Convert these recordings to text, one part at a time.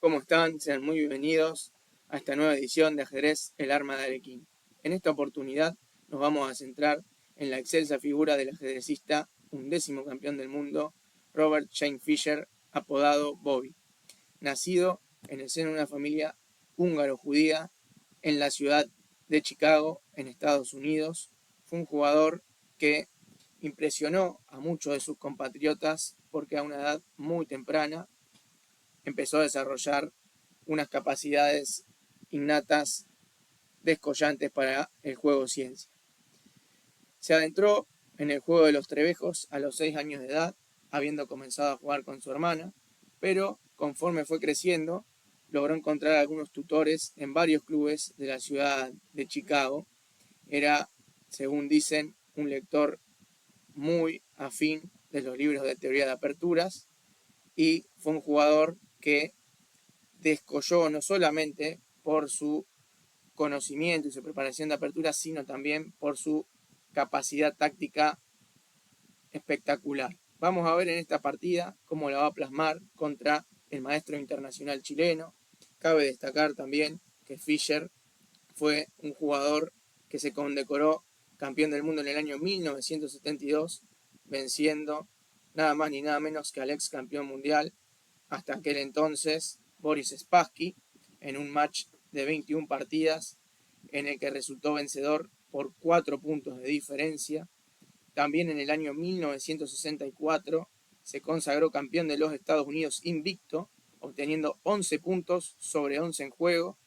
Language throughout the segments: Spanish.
¿Cómo están? Sean muy bienvenidos a esta nueva edición de Ajedrez, el arma de Arequín. En esta oportunidad nos vamos a centrar en la excelsa figura del ajedrecista, undécimo campeón del mundo, Robert Shane Fischer, apodado Bobby. Nacido en el seno de una familia húngaro-judía en la ciudad de Chicago, en Estados Unidos, fue un jugador que impresionó a muchos de sus compatriotas porque a una edad muy temprana empezó a desarrollar unas capacidades innatas descollantes para el juego ciencia. Se adentró en el juego de los trebejos a los 6 años de edad, habiendo comenzado a jugar con su hermana, pero conforme fue creciendo, logró encontrar algunos tutores en varios clubes de la ciudad de Chicago. Era, según dicen, un lector muy afín de los libros de teoría de aperturas y fue un jugador que descolló no solamente por su conocimiento y su preparación de apertura, sino también por su capacidad táctica espectacular. Vamos a ver en esta partida cómo la va a plasmar contra el maestro internacional chileno. Cabe destacar también que Fischer fue un jugador que se condecoró campeón del mundo en el año 1972, venciendo nada más ni nada menos que al ex campeón mundial hasta aquel entonces, Boris Spassky, en un match de 21 partidas en el que resultó vencedor por 4 puntos de diferencia. También en el año 1964 se consagró campeón de los Estados Unidos invicto, obteniendo 11 puntos sobre 11 en juego,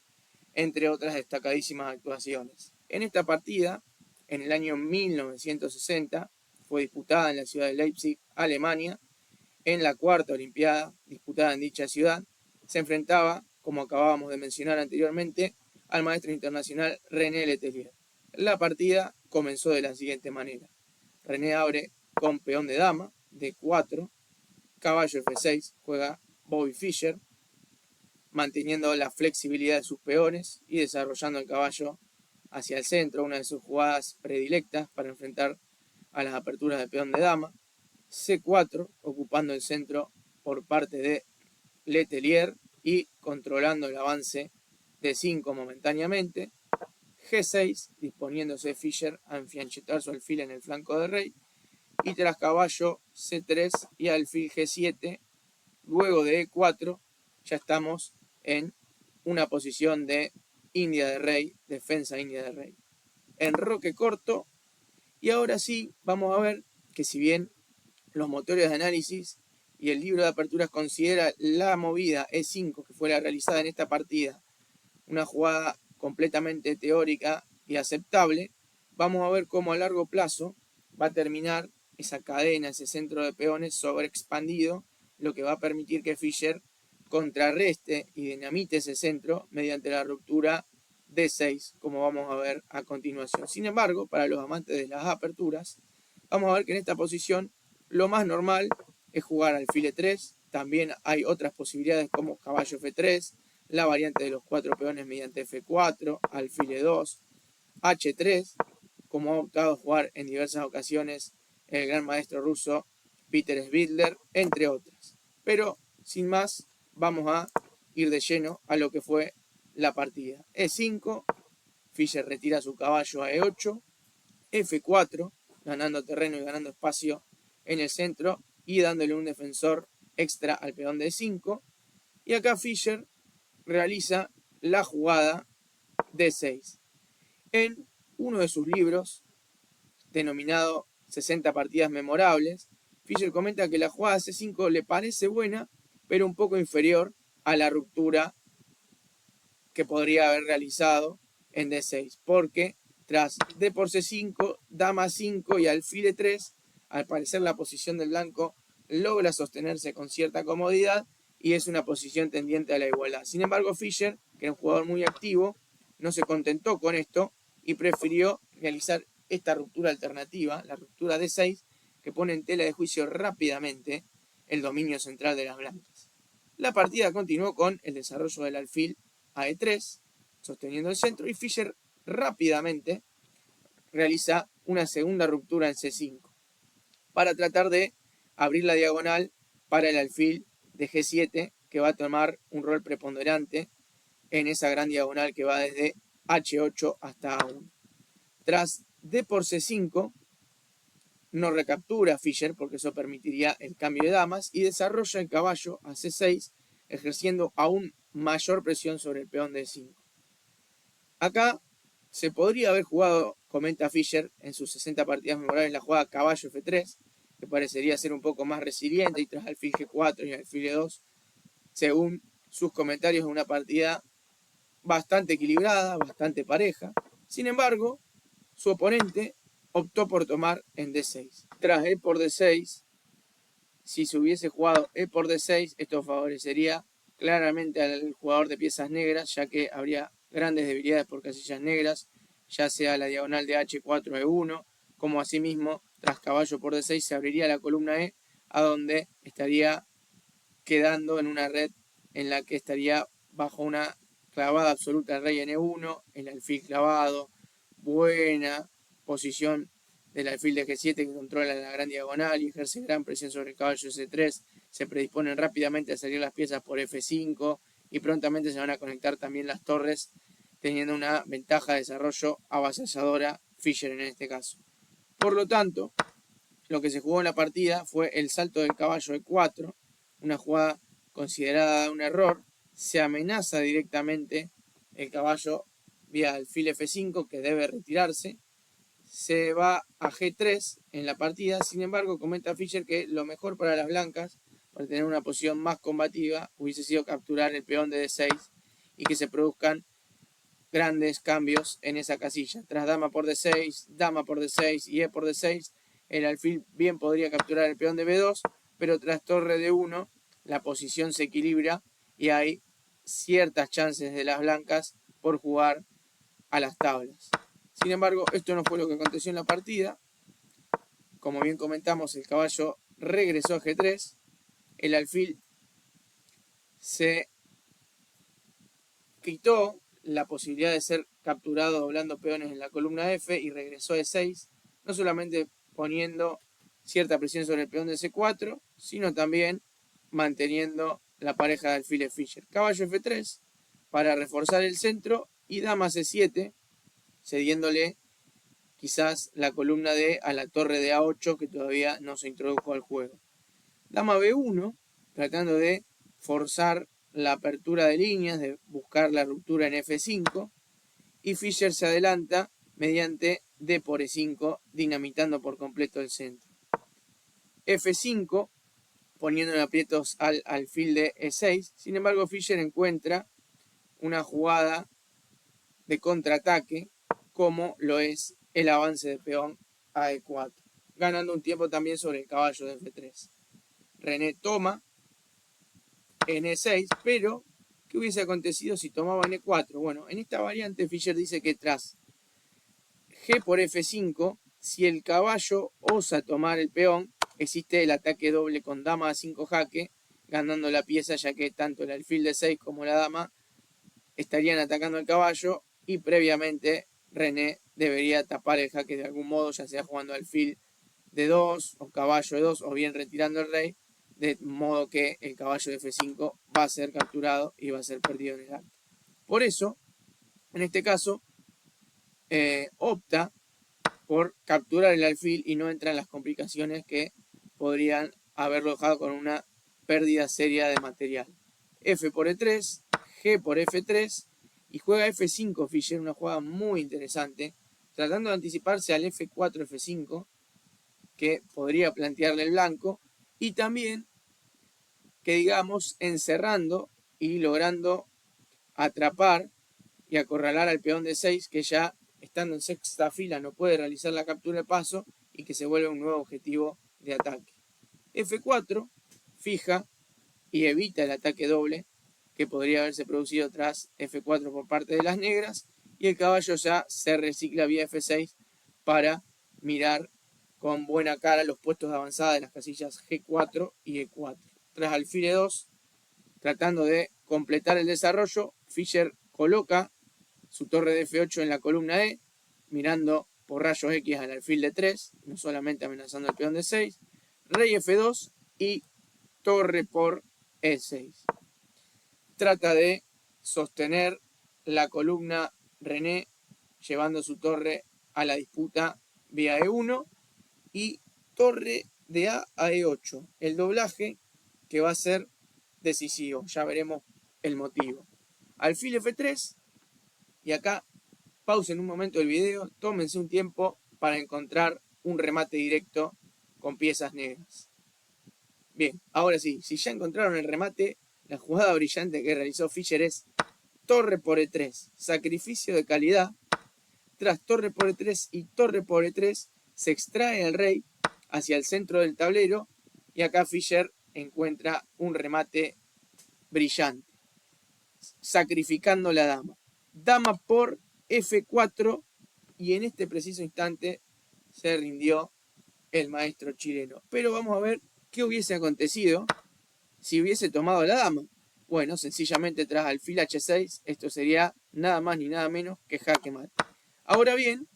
entre otras destacadísimas actuaciones. En esta partida, en el año 1960, fue disputada en la ciudad de Leipzig, Alemania. En la cuarta Olimpiada disputada en dicha ciudad, se enfrentaba, como acabábamos de mencionar anteriormente, al maestro internacional René Letelier. La partida comenzó de la siguiente manera. René abre con peón de dama, D4, caballo F6, juega Bobby Fischer, manteniendo la flexibilidad de sus peones y desarrollando el caballo hacia el centro, una de sus jugadas predilectas para enfrentar a las aperturas de peón de dama. C4, ocupando el centro por parte de Letelier y controlando el avance de 5 momentáneamente. G6, disponiéndose Fischer a enfianchetar su alfil en el flanco de rey. Y tras caballo C3 y alfil G7, luego de E4, ya estamos en una posición de India de rey, defensa India de rey. Enroque corto, y ahora sí vamos a ver que si bien los motores de análisis y el libro de aperturas considera la movida E5 que fue la realizada en esta partida una jugada completamente teórica y aceptable, vamos a ver cómo a largo plazo va a terminar esa cadena, ese centro de peones sobreexpandido, lo que va a permitir que Fischer contrarreste y dinamite ese centro mediante la ruptura D6, como vamos a ver a continuación. Sin embargo, para los amantes de las aperturas, vamos a ver que en esta posición lo más normal es jugar alfil E3. También hay otras posibilidades como caballo F3, la variante de los 4 peones mediante F4, alfil E2, H3, como ha optado a jugar en diversas ocasiones el gran maestro ruso Peter Svidler, entre otras. Pero, sin más, vamos a ir de lleno a lo que fue la partida. E5, Fischer retira su caballo a E8, F4, ganando terreno y ganando espacio en el centro y dándole un defensor extra al peón de E5. Y acá Fischer realiza la jugada D6. En uno de sus libros, denominado 60 partidas memorables, Fischer comenta que la jugada C5 le parece buena, pero un poco inferior a la ruptura que podría haber realizado en D6, porque tras D por C5, dama 5 y alfil E3, al parecer la posición del blanco logra sostenerse con cierta comodidad y es una posición tendiente a la igualdad. Sin embargo, Fischer, que era un jugador muy activo, no se contentó con esto y prefirió realizar esta ruptura alternativa, la ruptura D6, que pone en tela de juicio rápidamente el dominio central de las blancas. La partida continuó con el desarrollo del alfil a E3, sosteniendo el centro, y Fischer rápidamente realiza una segunda ruptura en C5 para tratar de abrir la diagonal para el alfil de G7 que va a tomar un rol preponderante en esa gran diagonal que va desde H8 hasta A1. Tras D por C5, no recaptura Fischer porque eso permitiría el cambio de damas y desarrolla el caballo a C6, ejerciendo aún mayor presión sobre el peón de D5. Acá se podría haber jugado, comenta Fischer en sus 60 partidas memorables, la jugada caballo F3, que parecería ser un poco más resiliente, y tras alfil G4 y alfil E2, según sus comentarios, es una partida bastante equilibrada, bastante pareja. Sin embargo, su oponente optó por tomar en D6. Tras E por D6, si se hubiese jugado E por D6, esto favorecería claramente al jugador de piezas negras, ya que habría grandes debilidades por casillas negras, ya sea la diagonal de H4 E1, como asimismo, tras caballo por D6 se abriría la columna E, a donde estaría quedando en una red en la que estaría bajo una clavada absoluta el rey en E1, el alfil clavado, buena posición del alfil de G7 que controla la gran diagonal y ejerce gran presión sobre el caballo C3, se predisponen rápidamente a salir las piezas por F5 y prontamente se van a conectar también las torres, teniendo una ventaja de desarrollo avasalladora Fischer en este caso. Por lo tanto, lo que se jugó en la partida fue el salto del caballo E4, una jugada considerada un error. Se amenaza directamente el caballo vía alfil F5 que debe retirarse. Se va a G3 en la partida, sin embargo comenta Fischer que lo mejor para las blancas, para tener una posición más combativa, hubiese sido capturar el peón de D6 y que se produzcan grandes cambios en esa casilla. Tras dama por D6, dama por D6 y E por D6, el alfil bien podría capturar el peón de B2, pero tras torre D1 la posición se equilibra y hay ciertas chances de las blancas por jugar a las tablas. Sin embargo, esto no fue lo que aconteció en la partida. Como bien comentamos, el caballo regresó a G3, el alfil se quitó la posibilidad de ser capturado doblando peones en la columna F y regresó a E6, no solamente poniendo cierta presión sobre el peón de C4, sino también manteniendo la pareja de alfiles Fischer. Caballo F3 para reforzar el centro y dama C7, cediéndole quizás la columna D a la torre de A8 que todavía no se introdujo al juego. Dama B1, tratando de forzar la apertura de líneas, de buscar la ruptura en F5, y Fischer se adelanta mediante D por E5, dinamitando por completo el centro. F5, poniendo en aprietos al alfil de E6, sin embargo Fischer encuentra una jugada de contraataque, como lo es el avance de peón a E4, ganando un tiempo también sobre el caballo de F3. René toma en E6, pero ¿qué hubiese acontecido si tomaba en E4? Bueno, en esta variante Fischer dice que tras G por F5, si el caballo osa tomar el peón, existe el ataque doble con dama a 5 jaque, ganando la pieza, ya que tanto el alfil de 6 como la dama estarían atacando el caballo y previamente René debería tapar el jaque de algún modo, ya sea jugando alfil de 2 o caballo de 2 o bien retirando el rey, de modo que el caballo de F5 va a ser capturado y va a ser perdido en el acto. Por eso, en este caso, opta por capturar el alfil y no entra en las complicaciones que podrían haberlo dejado con una pérdida seria de material. F por E3, G por F3 y juega F5 Fischer, una jugada muy interesante, tratando de anticiparse al F4, F5, que podría plantearle el blanco, y también que digamos encerrando y logrando atrapar y acorralar al peón de 6 que ya estando en sexta fila no puede realizar la captura de paso y que se vuelve un nuevo objetivo de ataque. F4 fija y evita el ataque doble que podría haberse producido tras F4 por parte de las negras y el caballo ya se recicla vía F6 para mirar con buena cara los puestos de avanzada de las casillas G4 y E4. Tras alfil E2, tratando de completar el desarrollo, Fischer coloca su torre de F8 en la columna E, mirando por rayos X al alfil de 3, no solamente amenazando el peón de 6, rey F2 y torre por E6. trata de sostener la columna René llevando su torre a la disputa vía E1 y torre de A a E8, el doblaje que va a ser decisivo, ya veremos el motivo. Alfil F3, y acá pausen un momento el video, tómense un tiempo para encontrar un remate directo con piezas negras. Bien, ahora sí, si ya encontraron el remate, la jugada brillante que realizó Fischer es torre por E3, sacrificio de calidad. Tras torre por E3 y torre por E3 se extrae el rey hacia el centro del tablero y acá Fischer encuentra un remate brillante, sacrificando la dama. Dama por F4 y en este preciso instante se rindió el maestro chileno. Pero vamos a ver qué hubiese acontecido si hubiese tomado la dama. Bueno, sencillamente tras alfil H6, esto sería nada más ni nada menos que jaque mate. Ahora bien,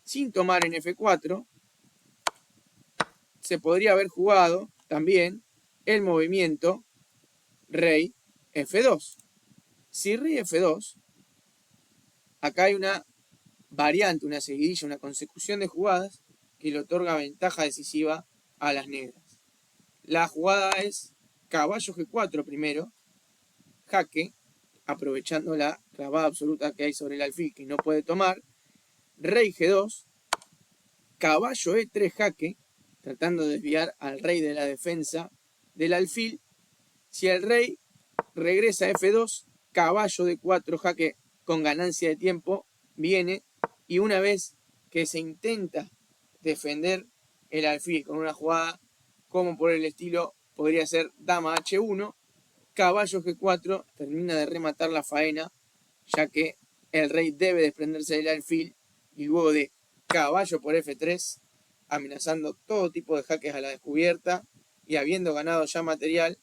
sin tomar en F4, se podría haber jugado también el movimiento rey F2. Si rey F2, acá hay una variante, una seguidilla, una consecución de jugadas que le otorga ventaja decisiva a las negras. La jugada es caballo G4 primero, jaque, aprovechando la clavada absoluta que hay sobre el alfil que no puede tomar, rey G2, caballo E3 jaque, tratando de desviar al rey de la defensa del alfil. Si el rey regresa a F2, caballo D4 jaque con ganancia de tiempo, viene, y una vez que se intenta defender el alfil con una jugada como por el estilo podría ser dama H1, caballo G4 termina de rematar la faena, ya que el rey debe desprenderse del alfil, y luego de caballo por F3, amenazando todo tipo de jaques a la descubierta, y habiendo ganado ya material,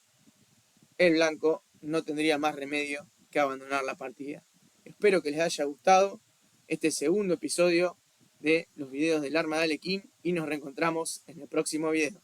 el blanco no tendría más remedio que abandonar la partida. Espero que les haya gustado este segundo episodio de los videos del arma de Alekhine y nos reencontramos en el próximo video.